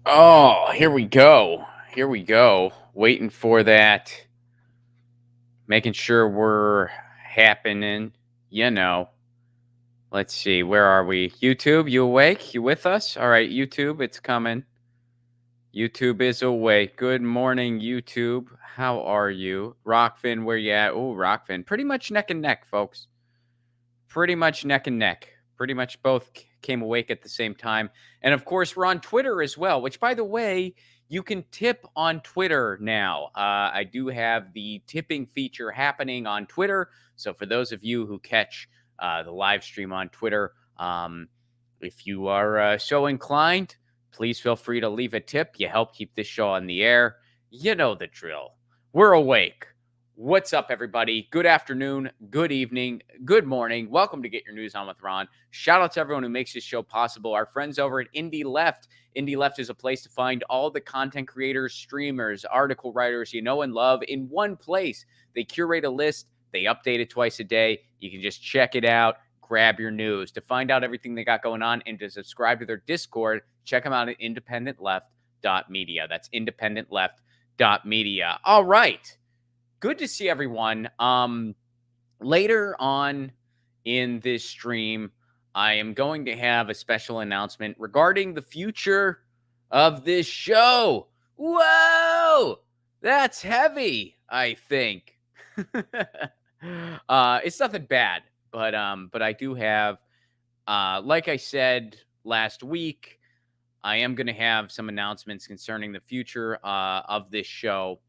Oh, here we go. Here we go. Waiting for that. Making sure we're happening. You know. Let's see. Where are we? YouTube, you awake? You with us? All right, YouTube, it's coming. YouTube is awake. Good morning, YouTube. How are you? Rockfin, where you at? Oh, Rockfin. Pretty much neck and neck, folks. Pretty much neck and neck. Pretty much both came awake at the same time. And of course, we're on Twitter as well, which, by the way, you can tip on Twitter now. I do have the tipping feature happening on Twitter. So for those of you who catch the live stream on Twitter, if you are so inclined, please feel free to leave a tip. You help keep this show on the air. You know the drill. We're awake. What's up, everybody? Good afternoon, good evening, good morning. Welcome to Get Your News On with Ron. Shout out to everyone who makes this show possible. Our friends over at Indie Left. Indie Left is a place to find all the content creators, streamers, article writers you know and love in one place. They curate a list, they update it twice a day. You can just check it out, grab your news. To find out everything they got going on and to subscribe to their Discord, check them out at independentleft.media. That's independentleft.media. All right. Good to see everyone. Later on in this stream, I am going to have a special announcement regarding the future of this show. Whoa, that's heavy, I think. It's nothing bad, but I do have, like I said last week, I am going to have some announcements concerning the future of this show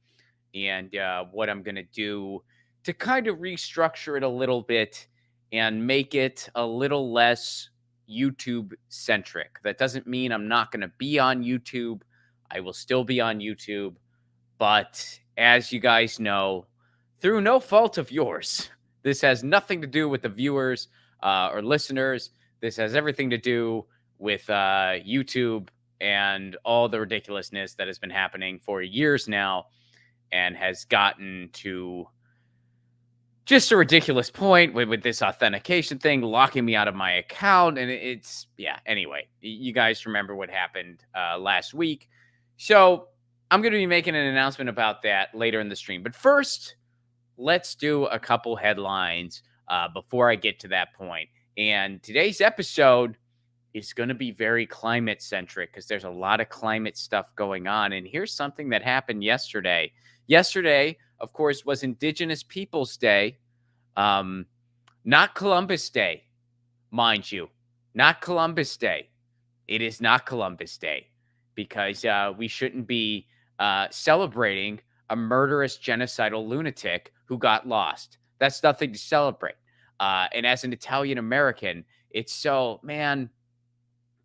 and what I'm going to do to kind of restructure it a little bit and make it a little less YouTube centric. That doesn't mean I'm not going to be on YouTube. I will still be on YouTube. But as you guys know, through no fault of yours, this has nothing to do with the viewers or listeners. This has everything to do with YouTube and all the ridiculousness that has been happening for years now and has gotten to just a ridiculous point with this authentication thing, locking me out of my account. And yeah, anyway, you guys remember what happened last week. So I'm going to be making an announcement about that later in the stream. But first, let's do a couple headlines before I get to that point. And today's episode is going to be very climate centric because there's a lot of climate stuff going on. And here's something that happened yesterday. Yesterday, of course, was Indigenous Peoples Day, not Columbus Day, mind you, not Columbus Day. It is not Columbus Day because we shouldn't be celebrating a murderous genocidal lunatic who got lost. That's nothing to celebrate. And as an Italian American, it's so, man,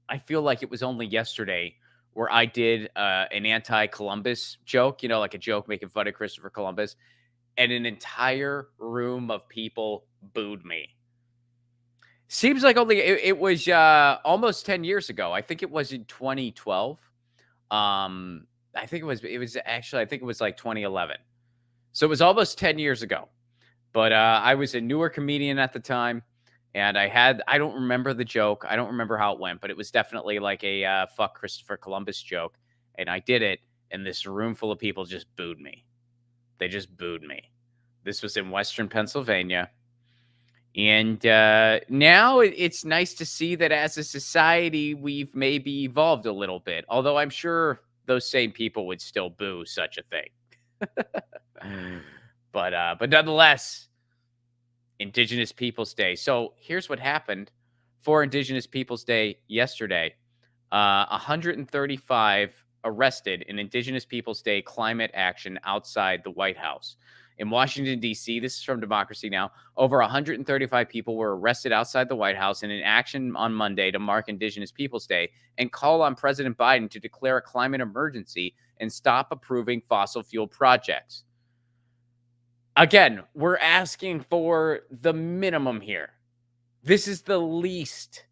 I feel like it was only yesterday where I did an anti-Columbus joke, like a joke making fun of Christopher Columbus, and an entire room of people booed me. Seems like it was almost 10 years ago. I think it was in 2012. I think it was actually, I think it was like 2011. So it was almost 10 years ago. But I was a newer comedian at the time. And I don't remember the joke. I don't remember how it went, but it was definitely like a fuck Christopher Columbus joke. And I did it, and this room full of people just booed me. They just booed me. This was in Western Pennsylvania. And now it's nice to see that as a society, we've maybe evolved a little bit. Although I'm sure those same people would still boo such a thing. But nonetheless, Indigenous Peoples Day. So here's what happened for Indigenous Peoples Day yesterday. 135 arrested in Indigenous Peoples Day climate action outside the White House. In Washington, D.C., this is from Democracy Now!, over 135 people were arrested outside the White House in an action on Monday to mark Indigenous Peoples Day and call on President Biden to declare a climate emergency and stop approving fossil fuel projects. Again, we're asking for the minimum here. This is the least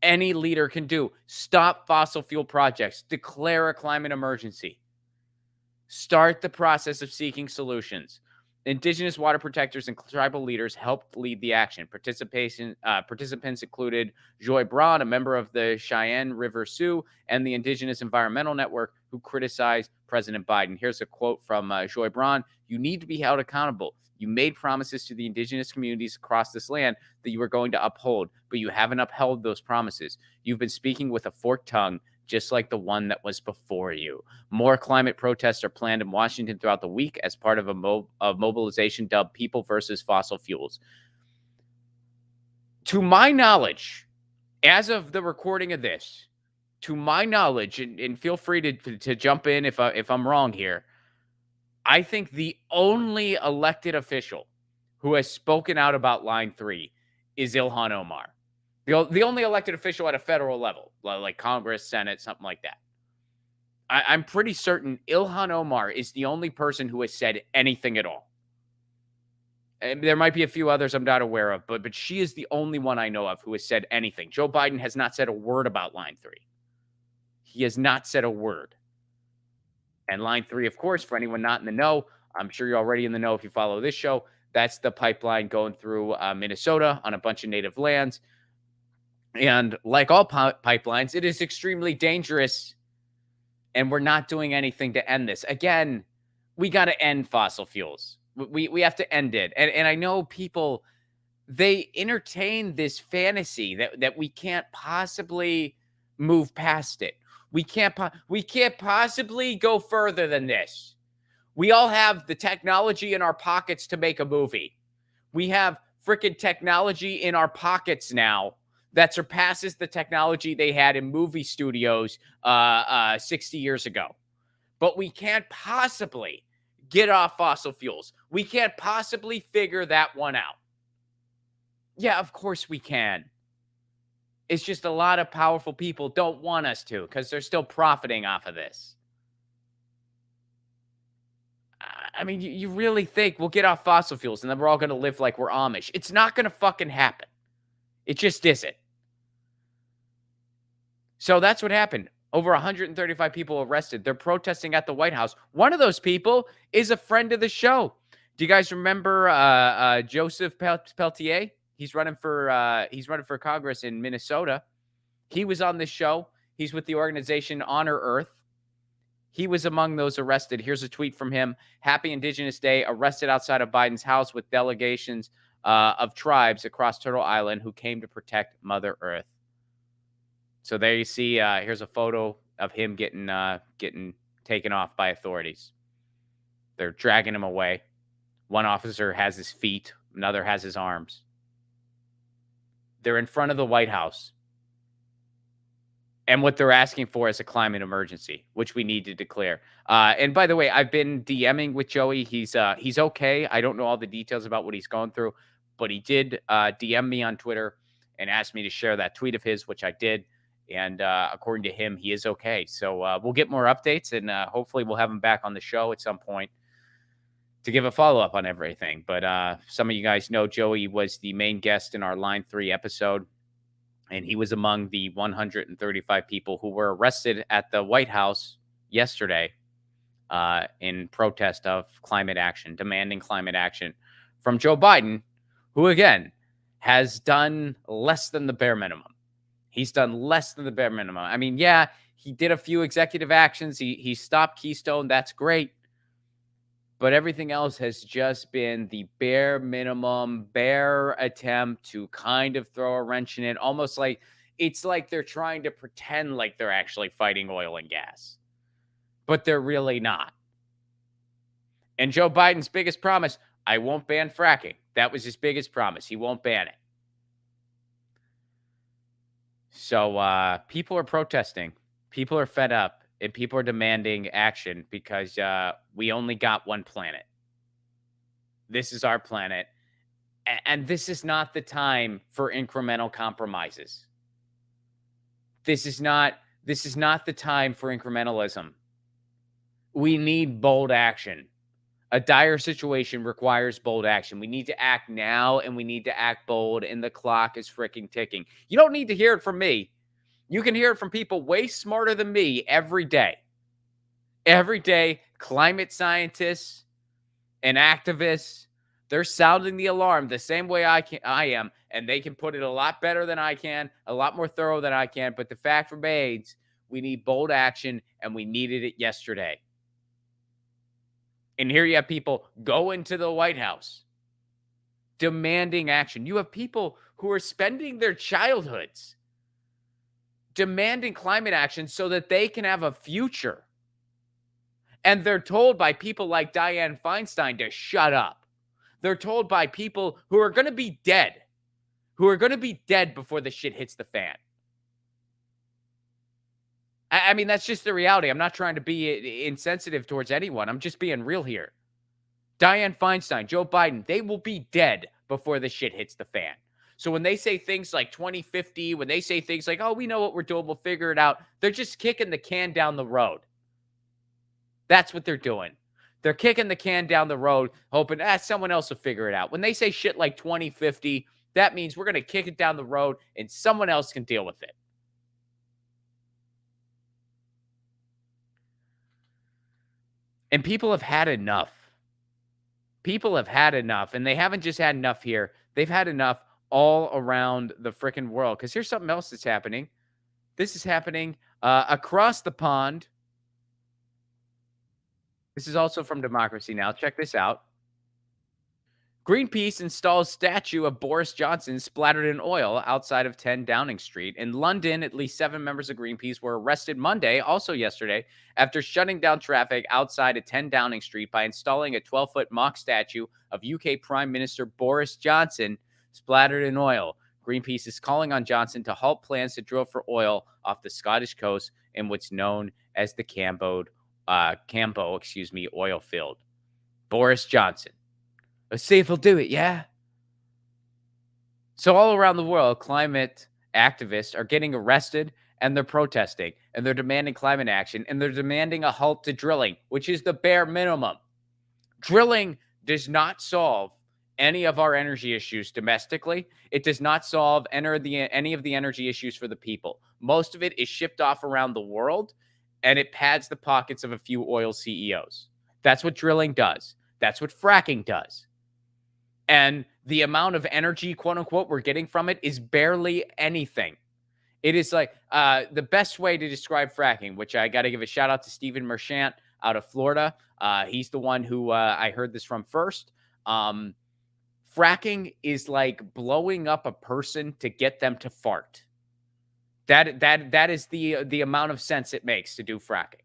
any leader can do. Stop fossil fuel projects. Declare a climate emergency. Start the process of seeking solutions. Indigenous water protectors and tribal leaders helped lead the action. Participants included Joy Braun, a member of the Cheyenne River Sioux, and the Indigenous Environmental Network, who criticized President Biden. Here's a quote from Joy Braun: "You need to be held accountable. You made promises to the indigenous communities across this land that you were going to uphold, but you haven't upheld those promises. You've been speaking with a forked tongue, just like the one that was before you." More climate protests are planned in Washington throughout the week as part of a mobilization dubbed People versus Fossil Fuels. To my knowledge, as of the recording of this, to my knowledge, and feel free to jump in if I'm wrong here, I think the only elected official who has spoken out about Line 3 is Ilhan Omar. The only elected official at a federal level, like Congress, Senate, something like that. I'm pretty certain Ilhan Omar is the only person who has said anything at all. And there might be a few others I'm not aware of, but she is the only one I know of who has said anything. Joe Biden has not said a word about Line 3. He has not said a word. And Line 3, of course, for anyone not in the know, I'm sure you're already in the know if you follow this show, that's the pipeline going through Minnesota on a bunch of native lands. And like all pipelines, it is extremely dangerous, and we're not doing anything to end this. Again, we got to end fossil fuels. We have to end it. And I know people, they entertain this fantasy that we can't possibly move past it. We can't possibly go further than this. We all have the technology in our pockets to make a movie. We have freaking technology in our pockets now that surpasses the technology they had in movie studios 60 years ago. But we can't possibly get off fossil fuels. We can't possibly figure that one out. Yeah, of course we can. It's just a lot of powerful people don't want us to because they're still profiting off of this. I mean, you really think we'll get off fossil fuels and then we're all going to live like we're Amish? It's not going to fucking happen. It just isn't. So that's what happened. Over 135 people arrested. They're protesting at the White House. One of those people is a friend of the show. Do you guys remember Joseph Peltier? He's running for Congress in Minnesota. He was on this show. He's with the organization Honor Earth. He was among those arrested. Here's a tweet from him. Happy Indigenous Day. Arrested outside of Biden's house with delegations of tribes across Turtle Island who came to protect Mother Earth. So there you see, here's a photo of him getting taken off by authorities. They're dragging him away. One officer has his feet. Another has his arms. They're in front of the White House. And what they're asking for is a climate emergency, which we need to declare. And by the way, I've been DMing with Joey. He's okay. I don't know all the details about what he's going through, but he did DM me on Twitter and asked me to share that tweet of his, which I did. And according to him, he is okay. So we'll get more updates, and hopefully we'll have him back on the show at some point to give a follow-up on everything. But some of you guys know Joey was the main guest in our Line 3 episode, and he was among the 135 people who were arrested at the White House yesterday in protest of climate action, demanding climate action from Joe Biden, who, again, has done less than the bare minimum. He's done less than the bare minimum. I mean, yeah, he did a few executive actions. He stopped Keystone. That's great. But everything else has just been the bare minimum, bare attempt to kind of throw a wrench in it. Almost like it's like they're trying to pretend like they're actually fighting oil and gas, but they're really not. And Joe Biden's biggest promise, I won't ban fracking. That was his biggest promise. He won't ban it. So people are protesting. People are fed up. And people are demanding action because we only got one planet. This is our planet. And this is not the time for incremental compromises. This is not the time for incrementalism. We need bold action. A dire situation requires bold action. We need to act now, and we need to act bold, and the clock is freaking ticking. You don't need to hear it from me. You can hear it from people way smarter than me every day. Every day, climate scientists And activists, they're sounding the alarm the same way I am, and they can put it a lot better than I can, a lot more thorough than I can. But the fact remains, we need bold action, and we needed it yesterday. And here you have people going to the White House demanding action. You have people who are spending their childhoods demanding climate action so that they can have a future. And they're told by people like Dianne Feinstein to shut up. They're told by people who are going to be dead, before the shit hits the fan. I mean, that's just the reality. I'm not trying to be insensitive towards anyone. I'm just being real here. Dianne Feinstein, Joe Biden, they will be dead before the shit hits the fan. So when they say things like 2050, when they say things like, oh, we know what we're doing, we'll figure it out, they're just kicking the can down the road. That's what they're doing. They're kicking the can down the road, hoping someone else will figure it out. When they say shit like 2050, that means we're going to kick it down the road and someone else can deal with it. And people have had enough. People have had enough, and they haven't just had enough here. They've had enough all around the freaking world. Because here's something else that's happening. This is happening across the pond. This is also from Democracy Now! Check this out. Greenpeace installs statue of Boris Johnson splattered in oil outside of 10 Downing Street. In London, at least 7 members of Greenpeace were arrested Monday, also yesterday, after shutting down traffic outside of 10 Downing Street by installing a 12-foot mock statue of UK Prime Minister Boris Johnson splattered in oil. Greenpeace is calling on Johnson to halt plans to drill for oil off the Scottish coast in what's known as the Cambo oil field. Boris Johnson. Let's see if he'll do it, yeah? So all around the world, climate activists are getting arrested and they're protesting and they're demanding climate action and they're demanding a halt to drilling, which is the bare minimum. Drilling does not solve any of our energy issues domestically. It does not solve any of the energy issues for the people. Most of it is shipped off around the world and it pads the pockets of a few oil CEOs. That's what drilling does. That's what fracking does. And the amount of energy, quote unquote, we're getting from it is barely anything. It is like the best way to describe fracking, which I got to give a shout out to Stephen Merchant out of Florida. He's the one who I heard this from first. Fracking is like blowing up a person to get them to fart. That is the amount of sense it makes to do fracking.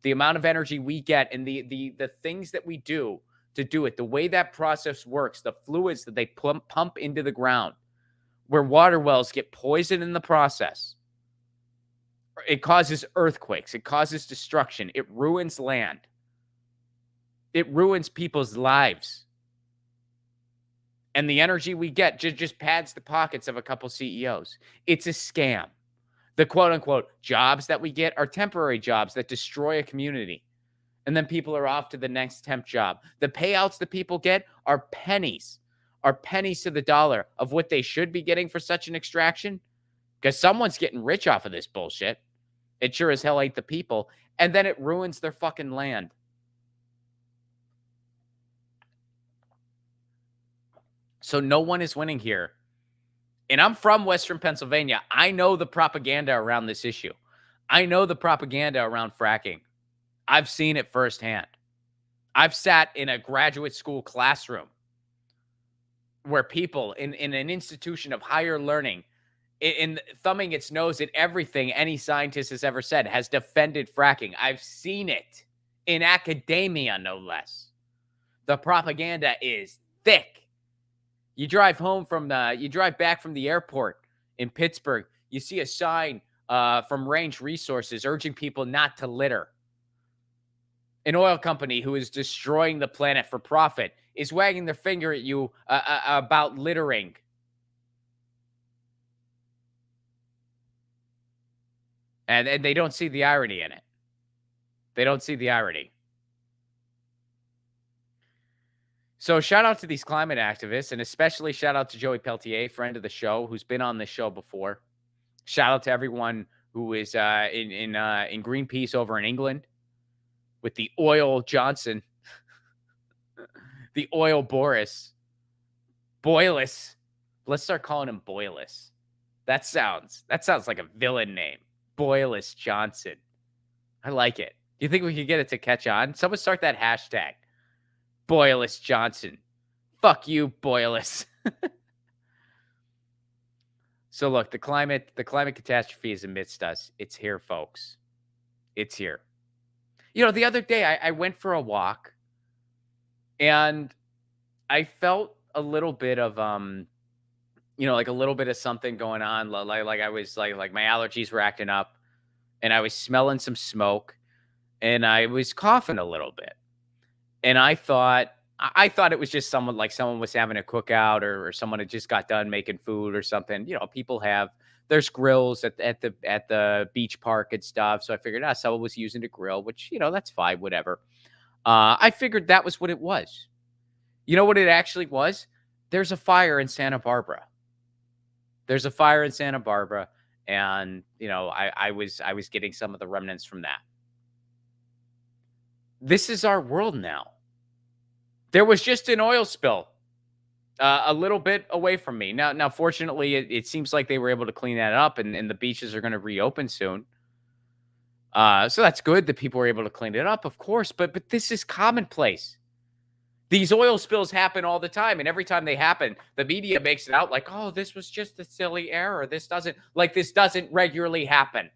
The amount of energy we get and the things that we do to do it, the way that process works, the fluids that they pump into the ground, where water wells get poisoned in the process. It causes earthquakes. It causes destruction. It ruins land. It ruins people's lives. And the energy we get just pads the pockets of a couple CEOs. It's a scam. The quote unquote jobs that we get are temporary jobs that destroy a community. And then people are off to the next temp job. The payouts that people get are pennies to the dollar of what they should be getting for such an extraction. Because someone's getting rich off of this bullshit. It sure as hell ain't the people. And then it ruins their fucking land. So no one is winning here. And I'm from Western Pennsylvania. I know the propaganda around this issue. I know the propaganda around fracking. I've seen it firsthand. I've sat in a graduate school classroom where people in an institution of higher learning, in thumbing its nose at everything any scientist has ever said, has defended fracking. I've seen it in academia, no less. The propaganda is thick. You drive back from the airport in Pittsburgh, you see a sign from Range Resources urging people not to litter. An oil company who is destroying the planet for profit is wagging their finger at you about littering. And they don't see the irony in it. They don't see the irony. So shout out to these climate activists, and especially shout out to Joey Peltier, friend of the show, who's been on this show before. Shout out to everyone who is in Greenpeace over in England with the oil Johnson. The oil Boris. Boyless. Let's start calling him Boyless. That sounds like a villain name. Boyless Johnson. I like it. Do you think we could get it to catch on? Someone start that hashtag. Boyless Johnson. Fuck you, Boyless. So look, the climate catastrophe is amidst us. It's here, folks. It's here. The other day I went for a walk and I felt a little bit of like a little bit of something going on. Like I was like my allergies were acting up and I was smelling some smoke and I was coughing a little bit. And I thought it was just someone was having a cookout or someone had just got done making food or something. People there's grills at the beach park and stuff. So I figured someone was using a grill, which, that's fine, whatever. I figured that was what it was. You know what it actually was? There's a fire in Santa Barbara. And, I was getting some of the remnants from that. This is our world now. There was just an oil spill a little bit away from me. Now, fortunately, it seems like they were able to clean that up and the beaches are going to reopen soon. So that's good that people were able to clean it up, of course. But this is commonplace. These oil spills happen all the time. And every time they happen, the media makes it out like, oh, this was just a silly error. This doesn't regularly happen.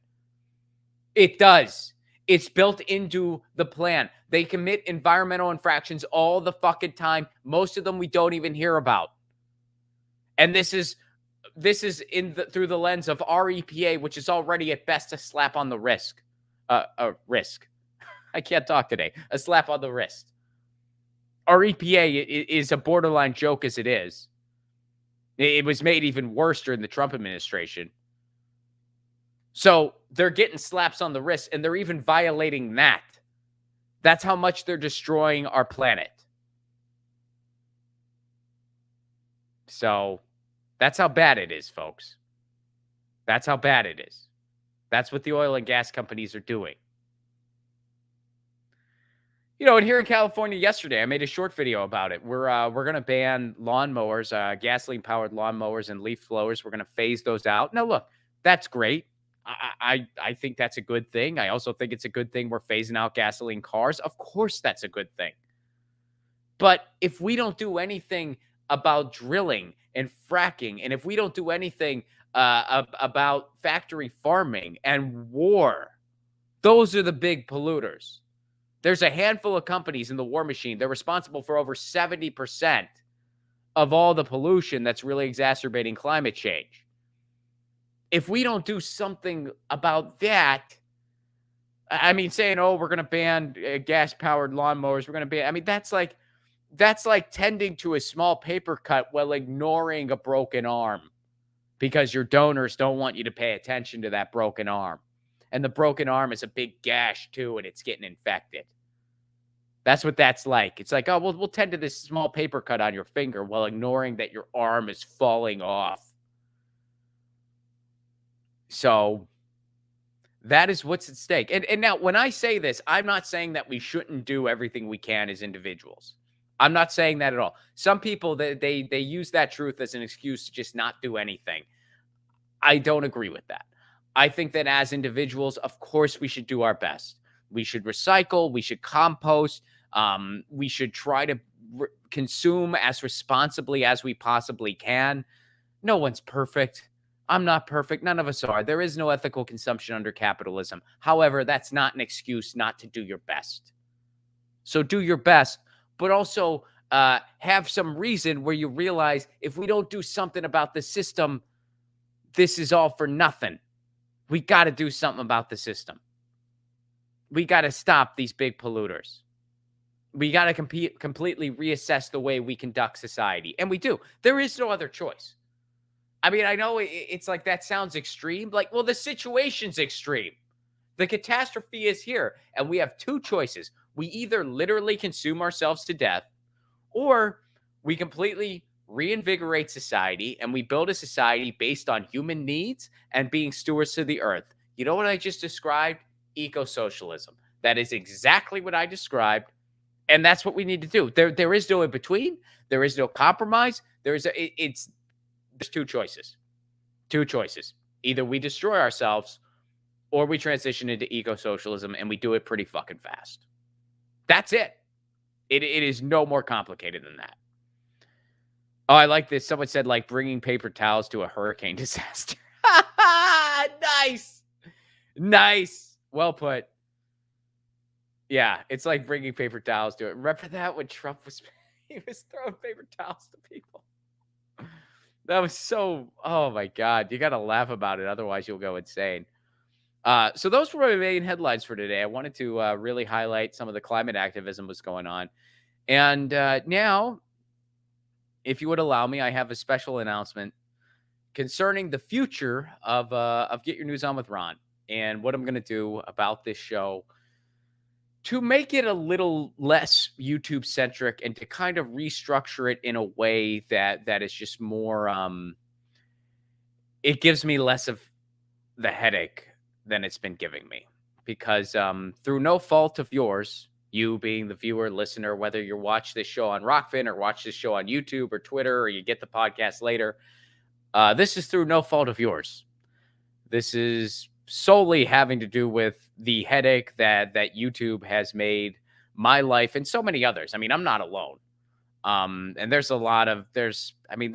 It does. It's built into the plan. They commit environmental infractions all the fucking time. Most of them we don't even hear about. And this is through the lens of our EPA, which is already at best a slap on the wrist. Risk. I can't talk today. A slap on the wrist. Our EPA is a borderline joke as it is. It was made even worse during the Trump administration. So they're getting slaps on the wrist and they're even violating that. That's how much they're destroying our planet. So that's how bad it is, folks. That's how bad it is. That's what the oil and gas companies are doing. And here in California yesterday, I made a short video about it. We're going to ban lawnmowers, gasoline-powered lawnmowers and leaf blowers. We're going to phase those out. Now, look, that's great. I think that's a good thing. I also think it's a good thing we're phasing out gasoline cars. Of course, that's a good thing. But if we don't do anything about drilling and fracking, and if we don't do anything about factory farming and war, those are the big polluters. There's a handful of companies in the war machine. They're responsible for over 70% of all the pollution that's really exacerbating climate change. If we don't do something about that, I mean, saying, oh, we're going to ban gas-powered lawnmowers, we're going to ban, that's like tending to a small paper cut while ignoring a broken arm because your donors don't want you to pay attention to that broken arm. And the broken arm is a big gash too, and it's getting infected. That's what that's like. It's like, oh, we'll tend to this small paper cut on your finger while ignoring that your arm is falling off. So that is what's at stake. And now when I say this, I'm not saying that we shouldn't do everything we can as individuals. I'm not saying that at all. Some people, they use that truth as an excuse to just not do anything. I don't agree with that. I think that as individuals, of course, we should do our best. We should recycle. We should compost. We should try to consume as responsibly as we possibly can. No one's perfect. I'm not perfect. None of us are. There is no ethical consumption under capitalism. However, that's not an excuse not to do your best. So do your best, but also have some reason where you realize if we don't do something about the system, this is all for nothing. We got to do something about the system. We got to stop these big polluters. We got to completely reassess the way we conduct society. And we do. There is no other choice. I mean, I know it's like that sounds extreme. Like, well, the situation's extreme. The catastrophe is here. And we have two choices. We either literally consume ourselves to death, or we completely reinvigorate society and we build a society based on human needs and being stewards to the earth. You know what I just described? Eco-socialism. That is exactly what I described. And that's what we need to do. There is no in between. There is no compromise. There's two choices. Two choices. Either we destroy ourselves or we transition into eco-socialism, and we do it pretty fucking fast. That's it. It is no more complicated than that. Oh, I like this. Someone said, like, bringing paper towels to a hurricane disaster. Nice. Nice. Well put. Yeah, it's like bringing paper towels to it. Remember that when Trump was he was throwing paper towels to people? That was so, oh my god, you gotta laugh about it, otherwise you'll go insane. So those were my main headlines for today. I wanted to really highlight some of the climate activism was going on. And now, if you would allow me, I have a special announcement concerning the future of Get Your News On with Ron and what I'm going to do about this show to make it a little less YouTube centric and to kind of restructure it in a way that is just more it gives me less of the headache than it's been giving me, because through no fault of yours, you being the viewer, listener, whether you watch this show on Rockfin or watch this show on YouTube or Twitter, or you get the podcast later, this is through no fault of yours. This is solely having to do with the headache that YouTube has made my life and so many others. I mean, I'm not alone. And there's a lot of they're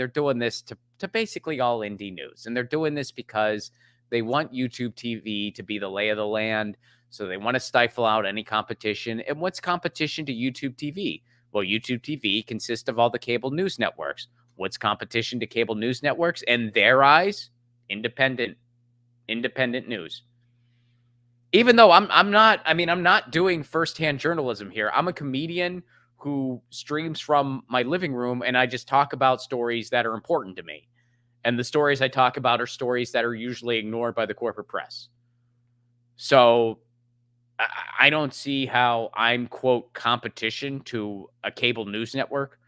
doing this to basically all indie news, and they're doing this because they want YouTube TV to be the lay of the land. So they want to stifle out any competition. And what's competition to YouTube TV? Well, YouTube TV consists of all the cable news networks. What's competition to cable news networks? In their eyes, independent news. Even though I'm not doing firsthand journalism here. I'm a comedian who streams from my living room, and I just talk about stories that are important to me. And the stories I talk about are stories that are usually ignored by the corporate press. So I don't see how I'm, quote, competition to a cable news network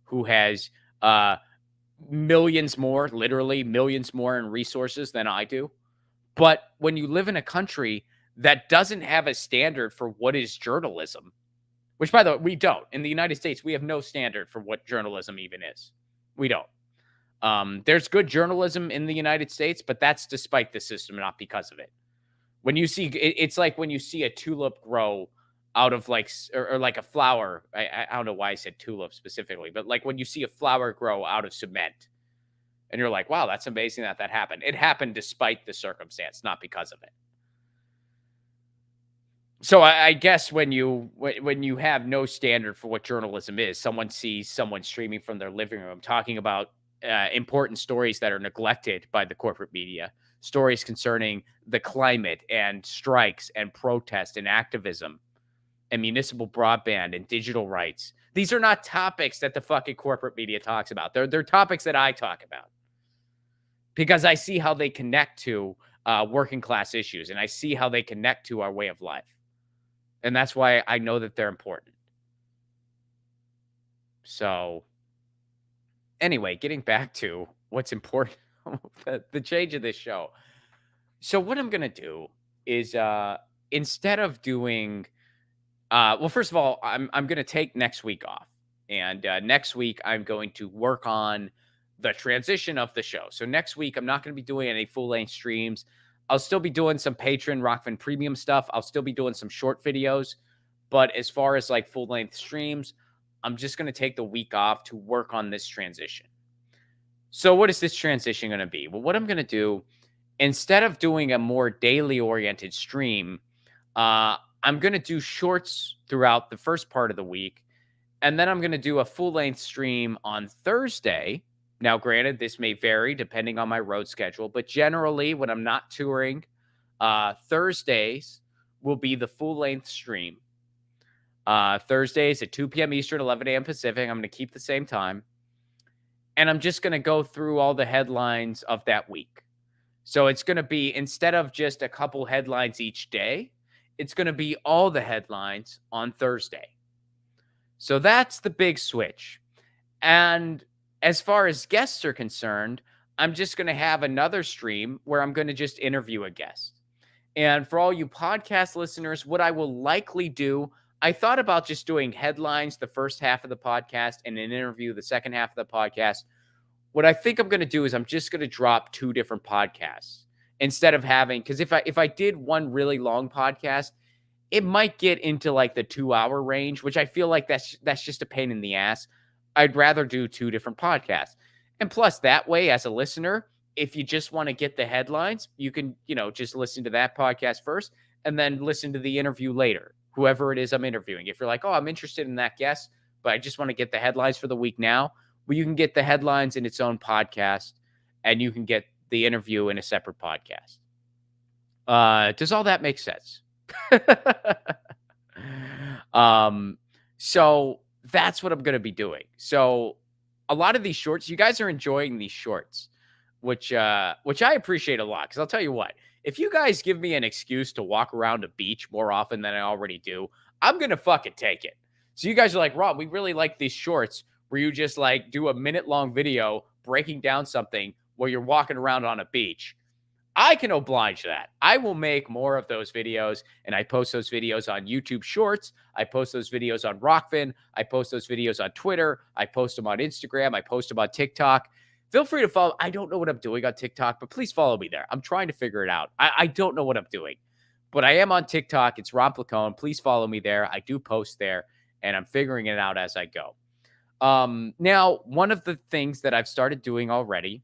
who has millions more, literally millions more in resources than I do. But when you live in a country that doesn't have a standard for what is journalism, which, by the way, we don't. In the United States, we have no standard for what journalism even is. We don't. There's good journalism in the United States, but that's despite the system, not because of it. When you see, it's like when you see a tulip grow out of like, or like a flower. I don't know why I said tulip specifically, but like when you see a flower grow out of cement, and you're like, wow, that's amazing that happened. It happened despite the circumstance, not because of it. So I guess when you have no standard for what journalism is, someone sees someone streaming from their living room talking about important stories that are neglected by the corporate media, stories concerning the climate and strikes and protest and activism and municipal broadband and digital rights. These are not topics that the fucking corporate media talks about. They're topics that I talk about because I see how they connect to working class issues, and I see how they connect to our way of life. And that's why I know that they're important. So anyway, getting back to what's important, the change of this show. So what I'm going to do is instead of doing well, first of all, I'm going to take next week off. And next week I'm going to work on the transition of the show. So next week I'm not going to be doing any full-length streams. I'll still be doing some Patreon Rockfin Premium stuff. I'll still be doing some short videos. But as far as like full-length streams, I'm just going to take the week off to work on this transition. So what is this transition going to be? Well, what I'm going to do, instead of doing a more daily-oriented stream, I'm going to do shorts throughout the first part of the week. And then I'm going to do a full-length stream on Thursday. Now, granted, this may vary depending on my road schedule, but generally when I'm not touring, Thursdays will be the full-length stream. Thursdays at 2 p.m. Eastern, 11 a.m. Pacific. I'm going to keep the same time. And I'm just going to go through all the headlines of that week. So it's going to be, instead of just a couple headlines each day, it's going to be all the headlines on Thursday. So that's the big switch. And as far as guests are concerned, I'm just going to have another stream where I'm going to just interview a guest. And for all you podcast listeners, what I will likely do, I thought about just doing headlines the first half of the podcast and an interview the second half of the podcast. What I think I'm going to do is I'm just going to drop 2 different podcasts instead of having, because if I did one really long podcast, it might get into like the 2-hour range, which I feel like that's just a pain in the ass. I'd rather do 2 different podcasts. And plus that way, as a listener, if you just want to get the headlines, you can, just listen to that podcast first and then listen to the interview later, whoever it is I'm interviewing. If you're like, oh, I'm interested in that guest, but I just want to get the headlines for the week now, well, you can get the headlines in its own podcast and you can get the interview in a separate podcast. Does all that make sense? So that's what I'm going to be doing. So a lot of these shorts, you guys are enjoying these shorts, which I appreciate a lot. Cause I'll tell you what, if you guys give me an excuse to walk around a beach more often than I already do, I'm going to fucking take it. So you guys are like, Rob, we really like these shorts where you just like do a minute-long video breaking down something while you're walking around on a beach. I can oblige that. I will make more of those videos, and I post those videos on YouTube Shorts. I post those videos on Rockfin. I post those videos on Twitter. I post them on Instagram. I post them on TikTok. Feel free to follow. I don't know what I'm doing on TikTok, but please follow me there. I'm trying to figure it out. I don't know what I'm doing, but I am on TikTok. It's Ron Placone. Please follow me there. I do post there, and I'm figuring it out as I go. Now, one of the things that I've started doing already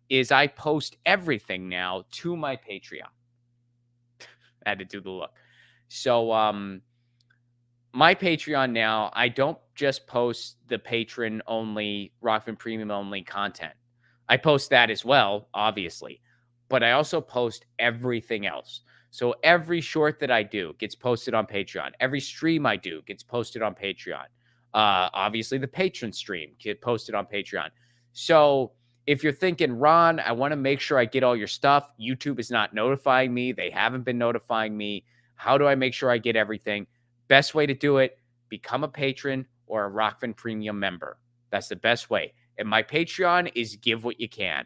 is I post everything now to my Patreon. I had to do the look. So, my Patreon now, I don't just post the patron only, Rockfin Premium only content. I post that as well, obviously, but I also post everything else. So every short that I do gets posted on Patreon. Every stream I do gets posted on Patreon. Obviously, the patron stream get posted on Patreon. So if you're thinking, Ron, I want to make sure I get all your stuff. YouTube is not notifying me. They haven't been notifying me. How do I make sure I get everything? Best way to do it, become a patron or a Rockfin Premium member. That's the best way. And my Patreon is give what you can.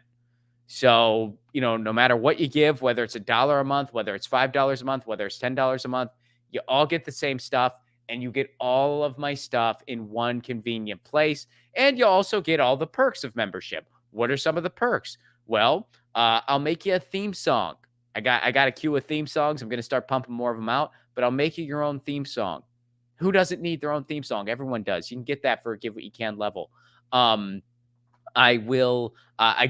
So, no matter what you give, whether it's $1 a month, whether it's $5 a month, whether it's $10 a month, you all get the same stuff. And you get all of my stuff in one convenient place. And you also get all the perks of membership. What are some of the perks? Well, I'll make you a theme song. I got a queue of theme songs. I'm going to start pumping more of them out, but I'll make you your own theme song. Who doesn't need their own theme song? Everyone does. You can get that for a give what you can level. I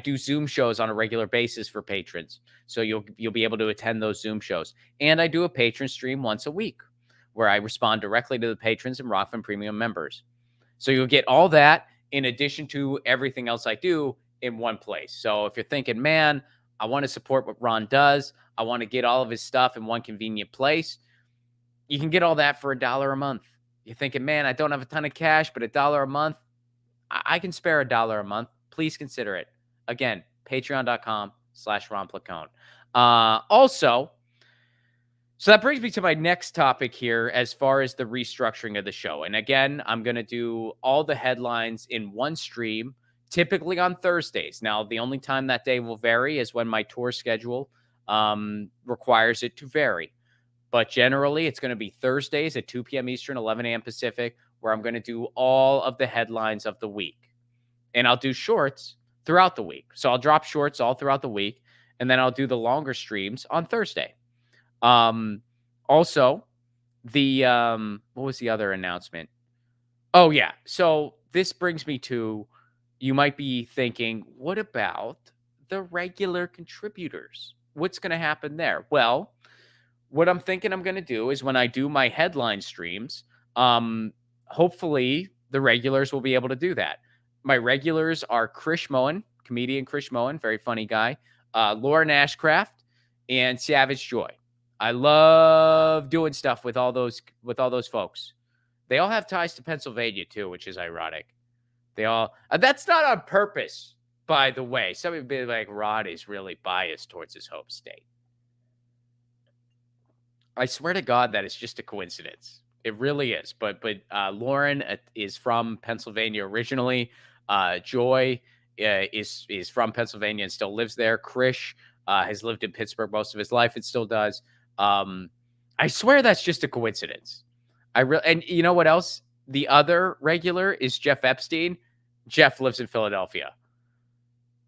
do Zoom shows on a regular basis for patrons. So you'll be able to attend those Zoom shows. And I do a patron stream once a week where I respond directly to the patrons and Rockfin Premium members. So you'll get all that in addition to everything else I do in one place. So if you're thinking, man, I want to support what Ron does, I want to get all of his stuff in one convenient place, you can get all that for $1 a month. You're thinking, man, I don't have a ton of cash, but $1 a month, I can spare $1 a month. Please consider it. Again, patreon.com/Ron Placone. Also, so that brings me to my next topic here as far as the restructuring of the show. And again, I'm going to do all the headlines in one stream, typically on Thursdays. Now, the only time that day will vary is when my tour schedule requires it to vary. But generally, it's going to be Thursdays at 2 p.m. Eastern, 11 a.m. Pacific, where I'm going to do all of the headlines of the week. And I'll do shorts throughout the week. So I'll drop shorts all throughout the week, and then I'll do the longer streams on Thursday. Also, the what was the other announcement? Oh, yeah. So this brings me to, you might be thinking, what about the regular contributors? What's going to happen there? Well, what I'm thinking I'm going to do is when I do my headline streams, hopefully the regulars will be able to do that. My regulars are Krish Moen, comedian Krish Moen, very funny guy, Lauren Ashcraft, and Savage Joy. I love doing stuff with all those folks. They all have ties to Pennsylvania too, which is ironic. They all that's not on purpose, by the way. Some would be like, Rod is really biased towards his home state. I swear to God that it's just a coincidence. It really is. But Lauren is from Pennsylvania originally. Joy is from Pennsylvania and still lives there. Krish has lived in Pittsburgh most of his life and still does. I swear that's just a coincidence. And you know what else? The other regular is Jeff Epstein. Jeff lives in Philadelphia.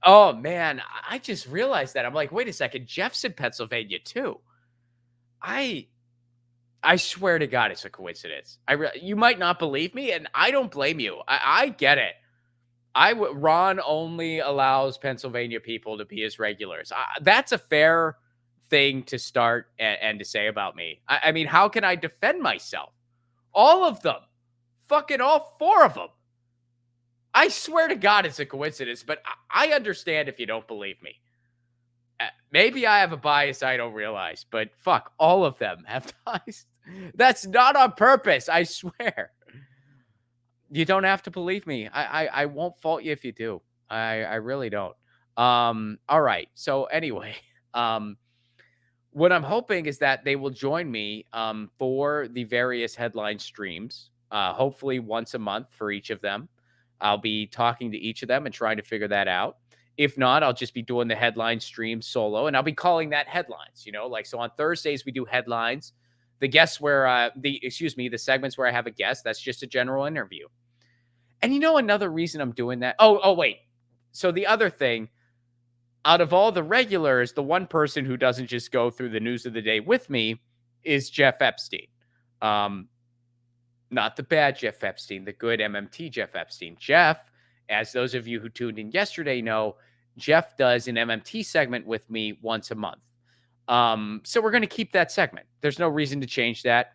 Oh man, I just realized that. I'm like, wait a second, Jeff's in Pennsylvania too. I I swear to God, it's a coincidence. You might not believe me, and I don't blame you. I get it. Ron only allows Pennsylvania people to be his regulars. That's a fair thing to start and to say about me. I mean, how can I defend myself? All of them, fucking all four of them. I swear to God, it's a coincidence, but I understand if you don't believe me. Maybe I have a bias I don't realize, but fuck, all of them have ties. That's not on purpose, I swear. You don't have to believe me. I won't fault you if you do. I really don't. All right. So anyway, um, what I'm hoping is that they will join me for the various headline streams, hopefully once a month for each of them. I'll be talking to each of them and trying to figure that out. If not, I'll just be doing the headline stream solo, and I'll be calling that headlines. Like so on Thursdays we do headlines. The guests where the segments where I have a guest, that's just a general interview. And another reason I'm doing that. Oh wait. So the other thing, out of all the regulars, the one person who doesn't just go through the news of the day with me is Jeff Epstein. Not the bad Jeff Epstein, the good MMT Jeff Epstein. Jeff, as those of you who tuned in yesterday know, Jeff does an MMT segment with me once a month. So we're going to keep that segment. There's no reason to change that.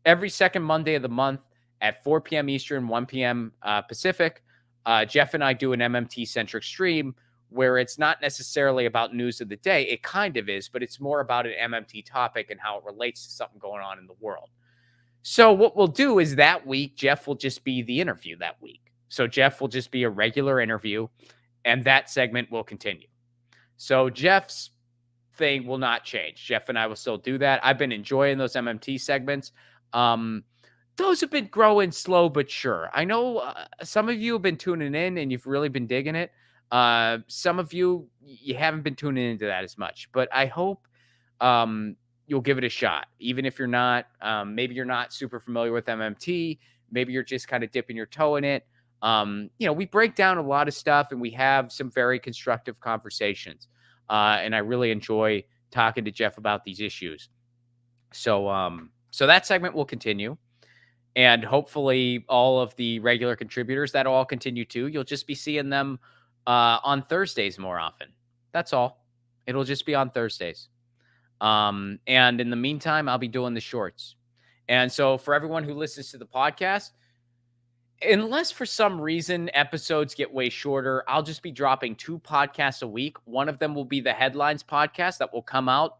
Every second Monday of the month at 4 p.m. Eastern, 1 p.m. Pacific, Jeff and I do an MMT-centric stream where it's not necessarily about news of the day. It kind of is, but it's more about an MMT topic and how it relates to something going on in the world. So what we'll do is that week, Jeff will just be the interview that week. So Jeff will just be a regular interview, and that segment will continue. So Jeff's thing will not change. Jeff and I will still do that. I've been enjoying those MMT segments. Those have been growing slow but sure. I know some of you have been tuning in and you've really been digging it. Some of you haven't been tuning into that as much, but I hope you'll give it a shot. Even if you're not, maybe you're not super familiar with MMT, maybe you're just kind of dipping your toe in it. We break down a lot of stuff and we have some very constructive conversations. And I really enjoy talking to Jeff about these issues. So that segment will continue. And hopefully all of the regular contributors, that'll all continue too. You'll just be seeing them on Thursdays more often. That's all. It'll just be on Thursdays. And in the meantime, I'll be doing the shorts. And so for everyone who listens to the podcast, unless for some reason episodes get way shorter, I'll just be dropping 2 podcasts a week. One of them will be the Headlines podcast that will come out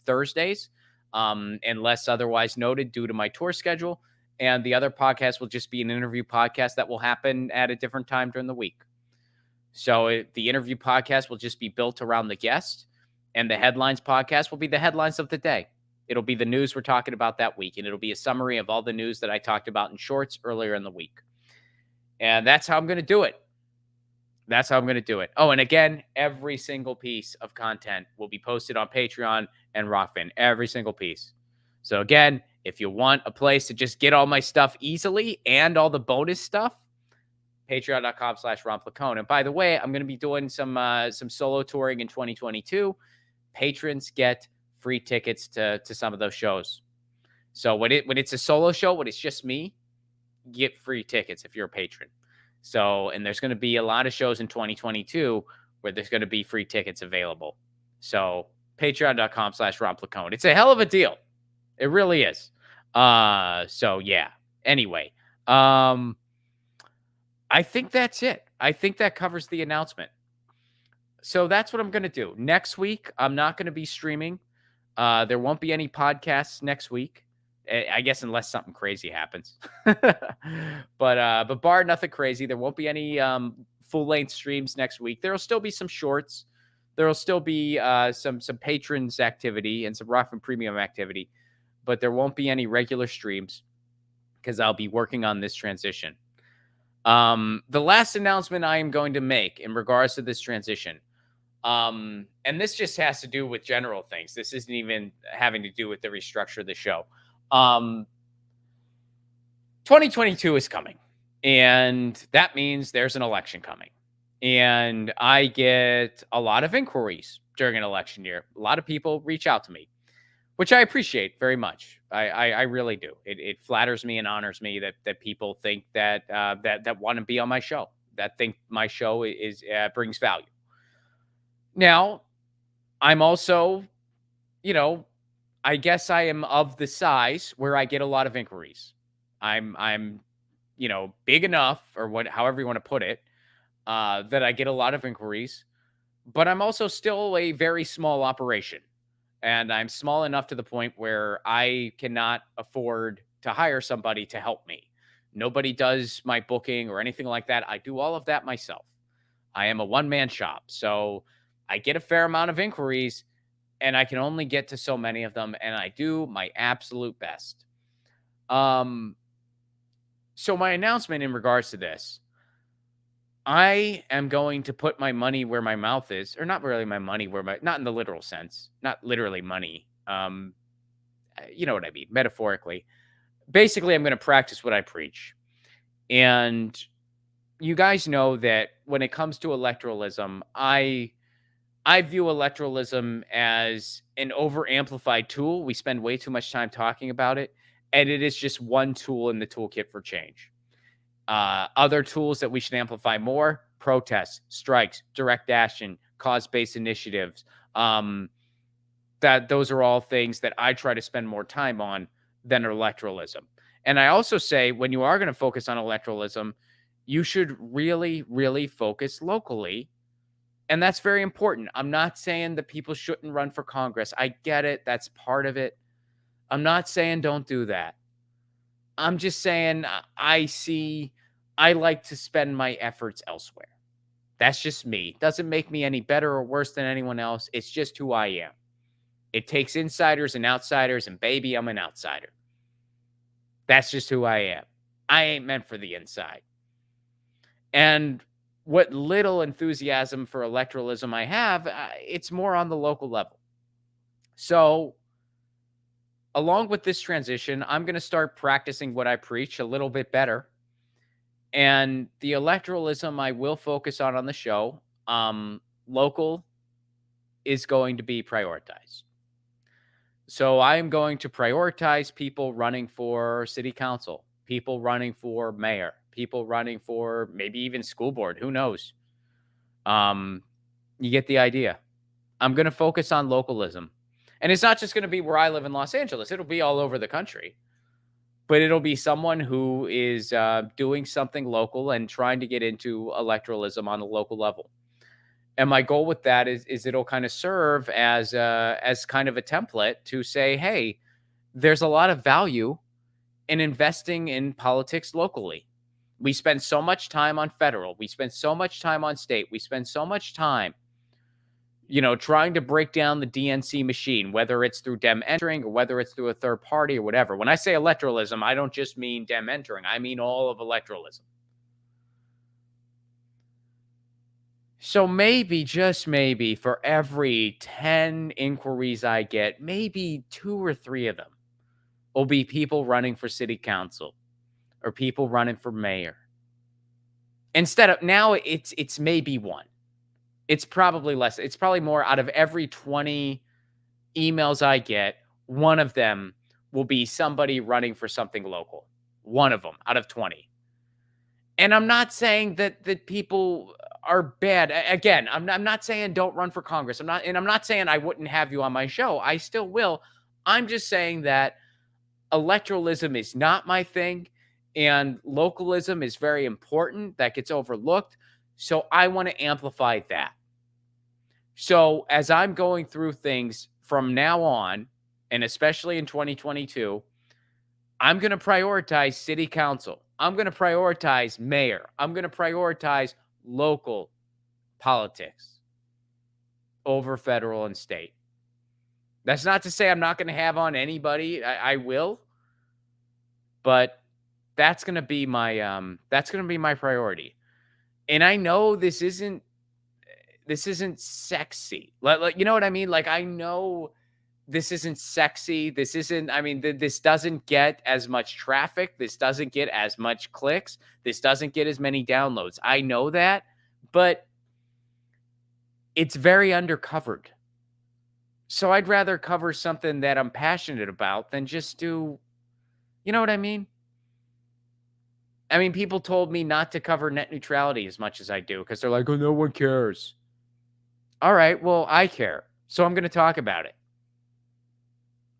Thursdays, unless otherwise noted due to my tour schedule. And the other podcast will just be an interview podcast that will happen at a different time during the week. So the interview podcast will just be built around the guest, and the Headlines podcast will be the headlines of the day. It'll be the news we're talking about that week, and it'll be a summary of all the news that I talked about in shorts earlier in the week. And that's how I'm going to do it. Oh, and again, every single piece of content will be posted on Patreon and Rockfin. Every single piece. So again, if you want a place to just get all my stuff easily and all the bonus stuff, patreon.com/Ron Placone. And by the way, I'm going to be doing some solo touring in 2022. Patrons get free tickets to some of those shows. So when it's a solo show, when it's just me, you get free tickets if you're a patron. So, and there's going to be a lot of shows in 2022 where there's going to be free tickets available. So patreon.com/Ron Placone. It's a hell of a deal. It really is. So yeah. Anyway, I think that's it. I think that covers the announcement. So that's what I'm going to do. Next week, I'm not going to be streaming. There won't be any podcasts next week. I guess unless something crazy happens. But bar nothing crazy, there won't be any full-length streams next week. There'll still be some shorts. There'll still be some patrons activity and some Rockfin Premium activity, but there won't be any regular streams because I'll be working on this transition. The last announcement I am going to make in regards to this transition, and this just has to do with general things. This isn't even having to do with the restructure of the show. 2022 is coming, and that means there's an election coming. And I get a lot of inquiries during an election year. A lot of people reach out to me, which I appreciate very much. I really do. It flatters me and honors me that people think that want to be on my show, that think my show is brings value. Now, I'm also, you know, I guess I am of the size where I get a lot of inquiries. I'm big enough, or however you want to put it, that I get a lot of inquiries, but I'm also still a very small operation. And I'm small enough to the point where I cannot afford to hire somebody to help me. Nobody does my booking or anything like that. I do all of that myself. I am a one man shop. So I get a fair amount of inquiries and I can only get to so many of them. And I do my absolute best. Um, so my announcement in regards to this, I am going to put my money where my mouth is, or not really my money where my, not in the literal sense, not literally money. You know what I mean, metaphorically. Basically, I'm going to practice what I preach. And you guys know that when it comes to electoralism, I view electoralism as an over amplified tool. We spend way too much time talking about it, and it is just one tool in the toolkit for change. Other tools that we should amplify more: protests, strikes, direct action, cause-based initiatives. That those are all things that I try to spend more time on than electoralism. And I also say when you are going to focus on electoralism, you should really, really focus locally. And that's very important. I'm not saying that people shouldn't run for Congress. I get it. That's part of it. I'm not saying don't do that. I'm just saying I like to spend my efforts elsewhere. That's just me. Doesn't make me any better or worse than anyone else. It's just who I am. It takes insiders and outsiders, and baby, I'm an outsider. That's just who I am. I ain't meant for the inside. And what little enthusiasm for electoralism I have, it's more on the local level. So, along with this transition, I'm going to start practicing what I preach a little bit better. And the electoralism I will focus on the show, local, is going to be prioritized. So I am going to prioritize people running for city council, people running for mayor, people running for maybe even school board. Who knows? You get the idea. I'm going to focus on localism. And it's not just going to be where I live in Los Angeles. It'll be all over the country. But it'll be someone who is doing something local and trying to get into electoralism on a local level. And my goal with that is it'll kind of serve as kind of a template to say, hey, there's a lot of value in investing in politics locally. We spend so much time on federal. We spend so much time on state. We spend so much time, trying to break down the DNC machine, whether it's through Dem entering or whether it's through a third party or whatever. When I say electoralism, I don't just mean Dem entering. I mean all of electoralism. So maybe, just maybe, for every 10 inquiries I get, maybe 2 or 3 of them will be people running for city council or people running for mayor. Instead of now, it's maybe 1. It's probably less. It's probably more. Out of every 20 emails I get, 1 of them will be somebody running for something local. 1 of them out of 20. And I'm not saying that people are bad. Again, I'm not saying don't run for Congress. I'm not saying I wouldn't have you on my show. I still will. I'm just saying that electoralism is not my thing, and localism is very important. That gets overlooked. So I want to amplify that. So as I'm going through things from now on, and especially in 2022, I'm going to prioritize city council. I'm going to prioritize mayor. I'm going to prioritize local politics over federal and state. That's not to say I'm not going to have on anybody. I will, but that's going to be my priority. And I know this isn't sexy. Like, you know what I mean? Like, I know This isn't sexy. This isn't, I mean, this doesn't get as much traffic. This doesn't get as much clicks. This doesn't get as many downloads. I know that, but it's very undercovered. So I'd rather cover something that I'm passionate about than just do, you know what I mean? I mean, people told me not to cover net neutrality as much as I do because they're like, oh, no one cares. All right, well, I care. So I'm going to talk about it.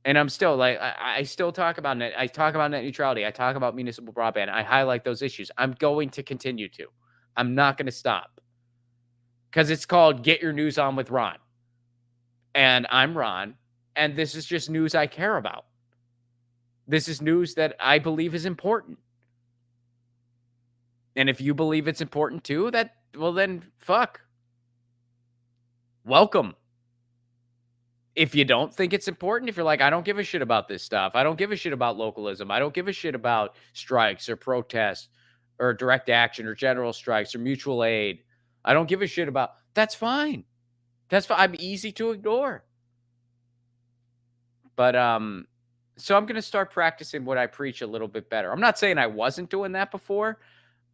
And I'm still like, I still talk about net. I talk about net neutrality. I talk about municipal broadband. I highlight those issues. I'm going to continue to. I'm not going to stop because it's called Get Your News On with Ron. And I'm Ron. And this is just news I care about. This is news that I believe is important. And if you believe it's important too, well, then fuck. Welcome. If you don't think it's important, if you're like, I don't give a shit about this stuff. I don't give a shit about localism. I don't give a shit about strikes or protests or direct action or general strikes or mutual aid. I don't give a shit about, that's fine. That's fine. I'm easy to ignore. But, so I'm going to start practicing what I preach a little bit better. I'm not saying I wasn't doing that before,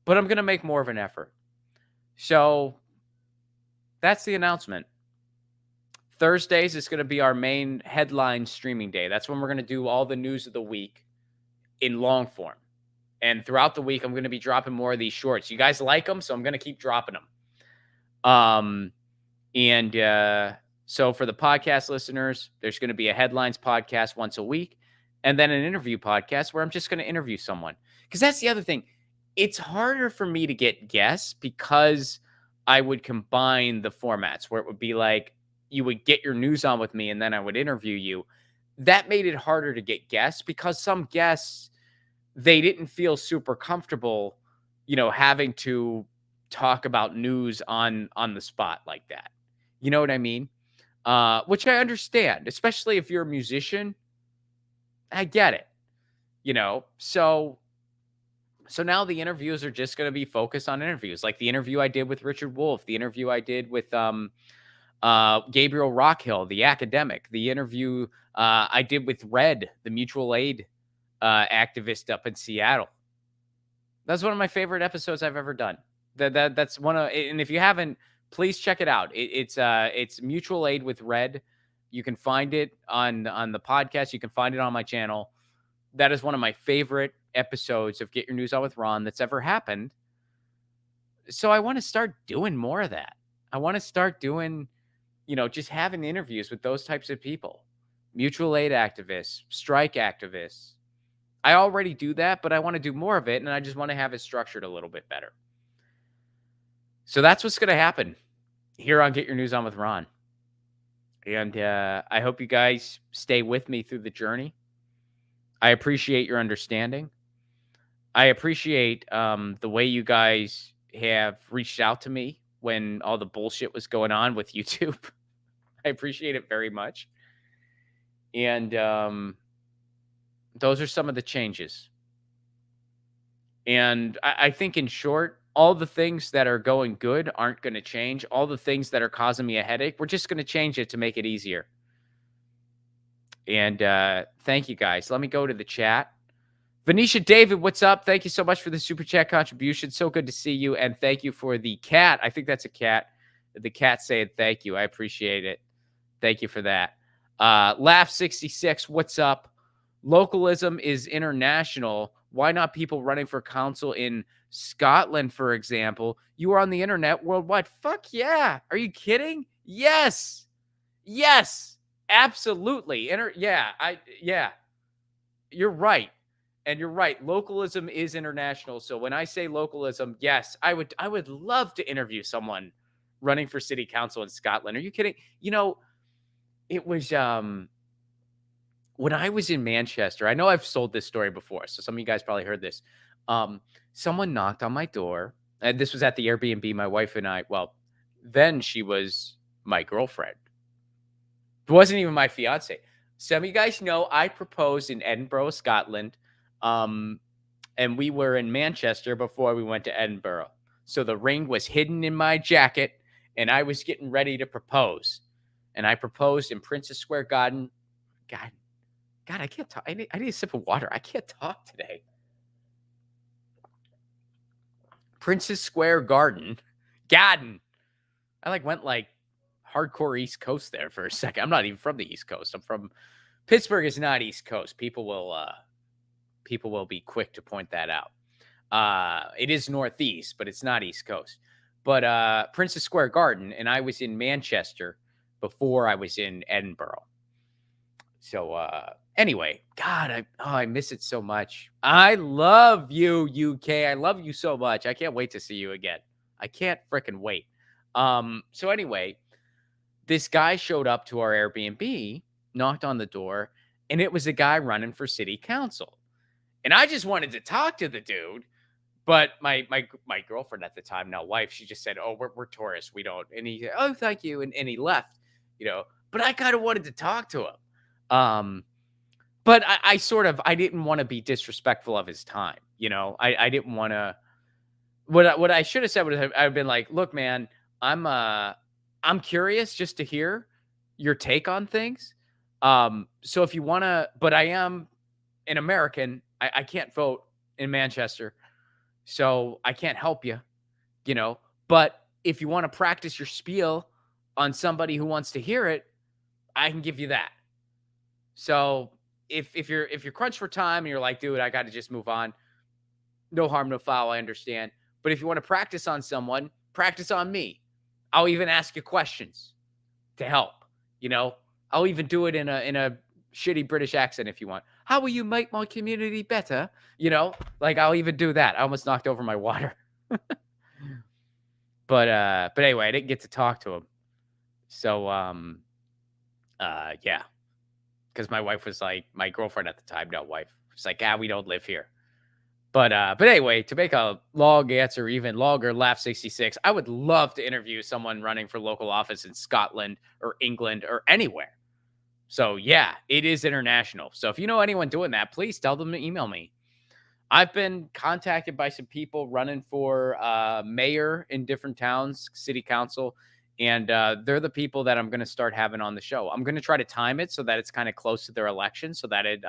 but I'm going to make more of an effort. So that's the announcement. Thursdays is going to be our main headline streaming day. That's when we're going to do all the news of the week in long form. And throughout the week, I'm going to be dropping more of these shorts. You guys like them, so I'm going to keep dropping them. So for the podcast listeners, there's going to be a headlines podcast once a week, and then an interview podcast where I'm just going to interview someone. Because that's the other thing. It's harder for me to get guests because I would combine the formats where it would be like, you would get your news on with me and then I would interview you. That made it harder to get guests because some guests, they didn't feel super comfortable, having to talk about news on the spot like that. You know what I mean? Which I understand, especially if you're a musician. I get it, so now the interviews are just going to be focused on interviews, like the interview I did with Richard Wolff, the interview I did with Gabriel Rockhill, the academic, the interview I did with Red, the mutual aid activist up in Seattle. That's one of my favorite episodes I've ever done. That's one of, and if you haven't, please check it out. It's mutual aid with Red. You can find it on the podcast. You can find it on my channel. That is one of my favorite episodes of Get Your News On with Ron that's ever happened. So I want to start doing more of that. I want to start doing, just having interviews with those types of people, mutual aid activists, strike activists. I already do that, but I want to do more of it, and I just want to have it structured a little bit better. So that's what's going to happen here on Get Your News On with Ron. And I hope you guys stay with me through the journey. I appreciate your understanding. I appreciate the way you guys have reached out to me when all the bullshit was going on with YouTube. I appreciate it very much. And those are some of the changes. And I think in short, all the things that are going good aren't going to change. All the things that are causing me a headache, we're just going to change it to make it easier. And thank you guys. Let me go to the chat. Venetia David, what's up? Thank you so much for the super chat contribution. So good to see you. And thank you for the cat. I think that's a cat. The cat saying thank you. I appreciate it. Thank you for that. Laugh66, what's up? Localism is international. Why not people running for council in Scotland, for example? You are on the internet worldwide. Fuck yeah. Are you kidding? Yes. Yes. Absolutely. Yeah. You're right. And you're right. Localism is international. So when I say localism, yes, I would love to interview someone running for city council in Scotland. Are you kidding? It was when I was in Manchester. I know I've sold this story before, so some of you guys probably heard this. Someone knocked on my door, and this was at the Airbnb. My wife and I, well, then she was my girlfriend. It wasn't even my fiance. Some of you guys know I proposed in Edinburgh, Scotland, and we were in Manchester before we went to Edinburgh. So the ring was hidden in my jacket, and I was getting ready to propose. And I proposed in Princess Square Garden God, I can't talk. I need a sip of water. I can't talk today. Princess Square Garden. I went hardcore East Coast there for a second. I'm not even from the East Coast. I'm from Pittsburgh is not East Coast. People will be quick to point that out. It is Northeast, but it's not East Coast. But Princess Square Garden, and I was in Manchester before I was in Edinburgh. So anyway, God, I miss it so much. I love you, UK. I love you so much. I can't wait to see you again. I can't freaking wait. So anyway, this guy showed up to our Airbnb, knocked on the door, and it was a guy running for city council. And I just wanted to talk to the dude, but my girlfriend at the time, now wife, she just said, "Oh, we're tourists. We don't." And he said, "Oh, thank you," and he left. But I kind of wanted to talk to him. But I didn't want to be disrespectful of his time. I didn't want to. What I should have said would have been like, "Look, man, I'm curious just to hear your take on things. So if you want to, but I am an American. I can't vote in Manchester, so I can't help you, But if you want to practice your spiel on somebody who wants to hear it, I can give you that. So if you're crunched for time and you're like, dude, I got to just move on. No harm, no foul. I understand. But if you want to practice on someone, practice on me. I'll even ask you questions to help. I'll even do it in a shitty British accent if you want. How will you make my community better? I'll even do that. I almost knocked over my water. But anyway, I didn't get to talk to him. So yeah. Because my wife was like, my girlfriend at the time, no wife, was like, we don't live here. But anyway, to make a long answer even longer, Laugh 66, I would love to interview someone running for local office in Scotland or England or anywhere. So yeah, it is international. So if you know anyone doing that, please tell them to email me. I've been contacted by some people running for mayor in different towns, city council, and they're the people that I'm going to start having on the show. I'm going to try to time it so that it's kind of close to their election so that it,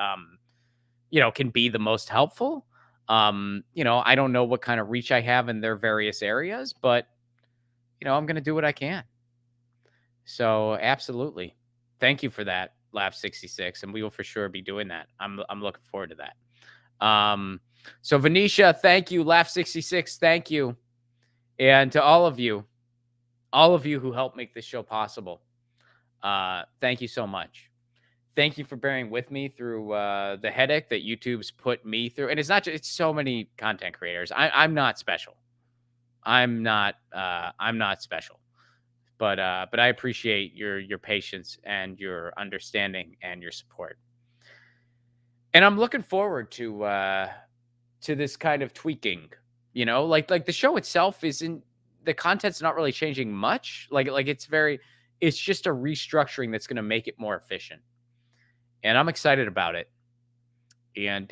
can be the most helpful. I don't know what kind of reach I have in their various areas, but, I'm going to do what I can. So absolutely. Thank you for that, Laugh 66, and we will for sure be doing that. I'm looking forward to that. So Venetia, thank you. Laugh 66, thank you. And to all of you who helped make this show possible, thank you so much. Thank you for bearing with me through the headache that YouTube's put me through. And it's not just, it's so many content creators. I'm not special. I'm not special. But I appreciate your patience and your understanding and your support. And I'm looking forward to this kind of tweaking, like the show itself isn't, the content's not really changing much. It's just a restructuring that's going to make it more efficient. And I'm excited about it. And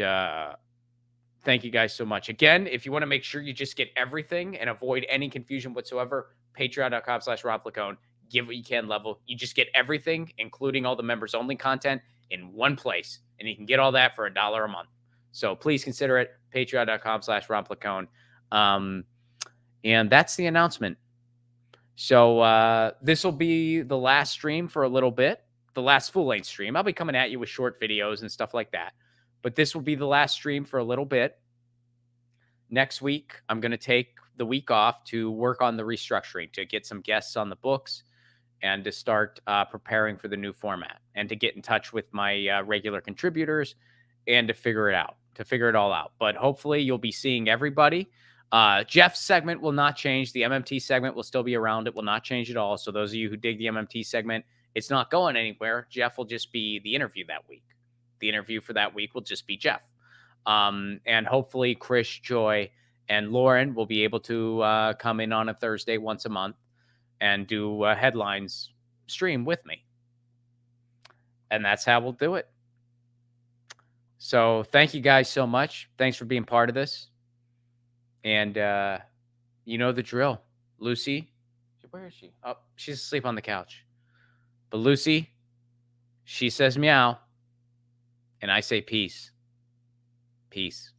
thank you guys so much. Again, if you want to make sure you just get everything and avoid any confusion whatsoever, patreon.com/RobLacone. Give what you can level. You just get everything, including all the members only content in one place. And you can get all that for $1 a month. So please consider it. Patreon.com/RobLacone. And that's the announcement. So this will be the last stream for a little bit. The last full-length stream. I'll be coming at you with short videos and stuff like that. But this will be the last stream for a little bit. Next week, I'm going to take the week off to work on the restructuring, to get some guests on the books, and to start preparing for the new format, and to get in touch with my regular contributors, and to figure it all out. But hopefully you'll be seeing everybody. Jeff's segment will not change. The MMT segment will still be around. It will not change at all. So those of you who dig the MMT segment, it's not going anywhere. Jeff will just be the interview that week. The interview for that week will just be Jeff. And hopefully Chris, Joy, and Lauren will be able to come in on a Thursday once a month and do a headlines stream with me. And that's how we'll do it. So thank you guys so much. Thanks for being part of this. And you know the drill. Lucy, where is she? Oh, she's asleep on the couch. But Lucy, she says meow. And I say peace. Peace.